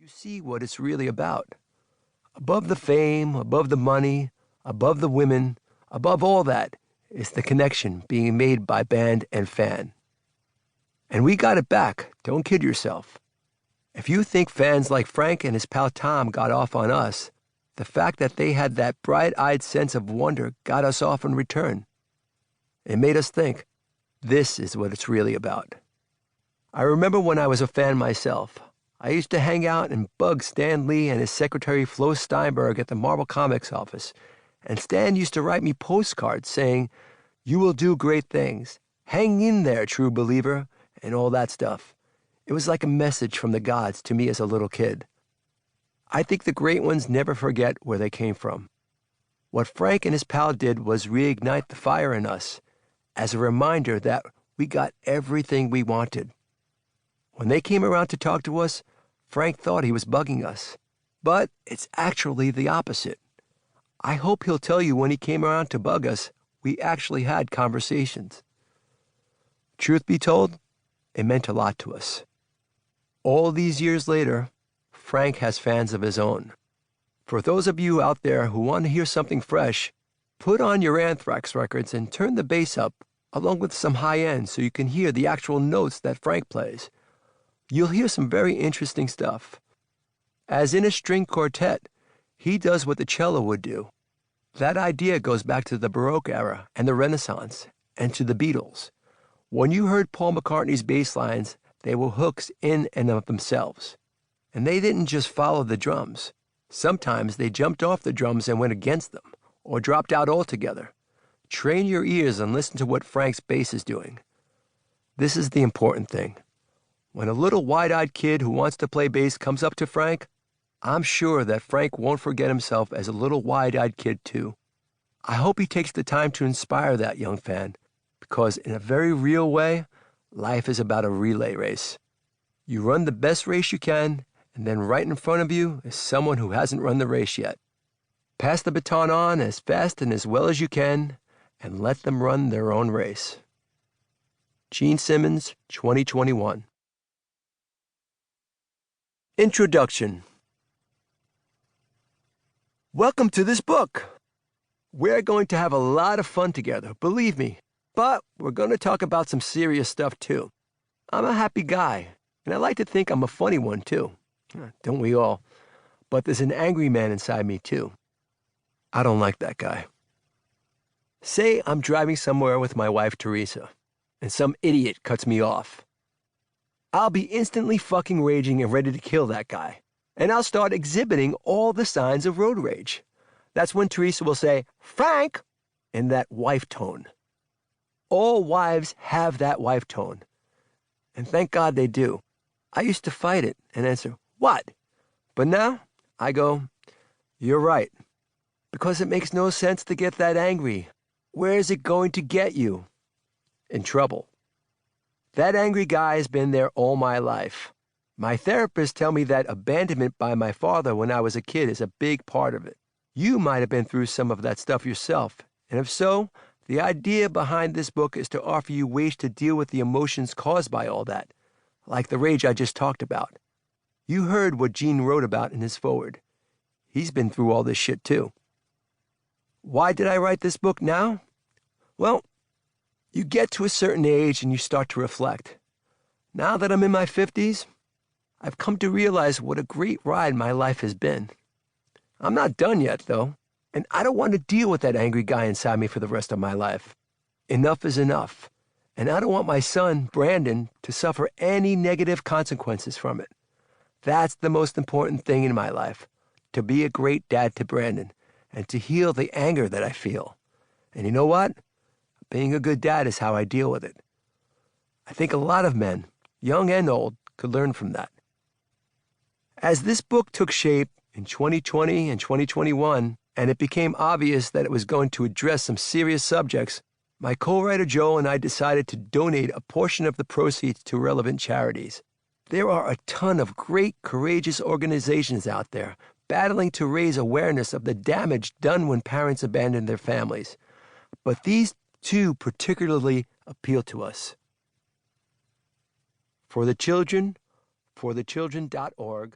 see what it's really about. Above the fame, above the money, above the women, above all that is the connection being made by band and fan. And we got it back, don't kid yourself. If you think fans like Frank and his pal Tom got off on us, the fact that they had that bright-eyed sense of wonder got us off in return. It made us think, this is what it's really about. I remember when I was a fan myself, I used to hang out and bug Stan Lee and his secretary Flo Steinberg at the Marvel Comics office, and Stan used to write me postcards saying, "You will do great things. Hang in there, true believer," and all that stuff. It was like a message from the gods to me as a little kid. I think the great ones never forget where they came from. What Frank and his pal did was reignite the fire in us, as a reminder that we got everything we wanted. When they came around to talk to us, Frank thought he was bugging us. But it's actually the opposite. I hope he'll tell you when he came around to bug us, we actually had conversations. Truth be told, it meant a lot to us. All these years later, Frank has fans of his own. For those of you out there who want to hear something fresh, put on your Anthrax records and turn the bass up, along with some high end so you can hear the actual notes that Frank plays. You'll hear some very interesting stuff. As in a string quartet, he does what the cello would do. That idea goes back to the Baroque era and the Renaissance and to the Beatles. When you heard Paul McCartney's bass lines, they were hooks in and of themselves. And they didn't just follow the drums. Sometimes they jumped off the drums and went against them, or dropped out altogether. Train your ears and listen to what Frank's bass is doing. This is the important thing. When a little wide-eyed kid who wants to play bass comes up to Frank, I'm sure that Frank won't forget himself as a little wide-eyed kid too. I hope he takes the time to inspire that young fan, because in a very real way, life is about a relay race. You run the best race you can, and then right in front of you is someone who hasn't run the race yet. Pass the baton on as fast and as well as you can, and let them run their own race. Gene Simmons, 2021. Introduction. Welcome to this book. We're going to have a lot of fun together, believe me, but we're going to talk about some serious stuff too. I'm a happy guy, and I like to think I'm a funny one too. Don't we all? But there's an angry man inside me too. I don't like that guy. Say I'm driving somewhere with my wife Teresa, and some idiot cuts me off. I'll be instantly fucking raging and ready to kill that guy, and I'll start exhibiting all the signs of road rage. That's when Teresa will say, "Frank," in that wife tone. All wives have that wife tone, and thank God they do. I used to fight it and answer, "What?" But now I go, "You're right," because it makes no sense to get that angry. Where is it going to get you? In trouble. That angry guy has been there all my life. My therapists tell me that abandonment by my father when I was a kid is a big part of it. You might have been through some of that stuff yourself, and if so, the idea behind this book is to offer you ways to deal with the emotions caused by all that, like the rage I just talked about. You heard what Gene wrote about in his foreword. He's been through all this shit too. Why did I write this book now? Well, you get to a certain age and you start to reflect. Now that I'm in my 50s, I've come to realize what a great ride my life has been. I'm not done yet, though, and I don't want to deal with that angry guy inside me for the rest of my life. Enough is enough, and I don't want my son, Brandon, to suffer any negative consequences from it. That's the most important thing in my life, to be a great dad to Brandon, and to heal the anger that I feel. And you know what? Being a good dad is how I deal with it. I think a lot of men, young and old, could learn from that. As this book took shape in 2020 and 2021, and it became obvious that it was going to address some serious subjects, my co-writer Joel and I decided to donate a portion of the proceeds to relevant charities. There are a ton of great, courageous organizations out there battling to raise awareness of the damage done when parents abandon their families. But these two particularly appeal to us. For the Children, forthechildren.org,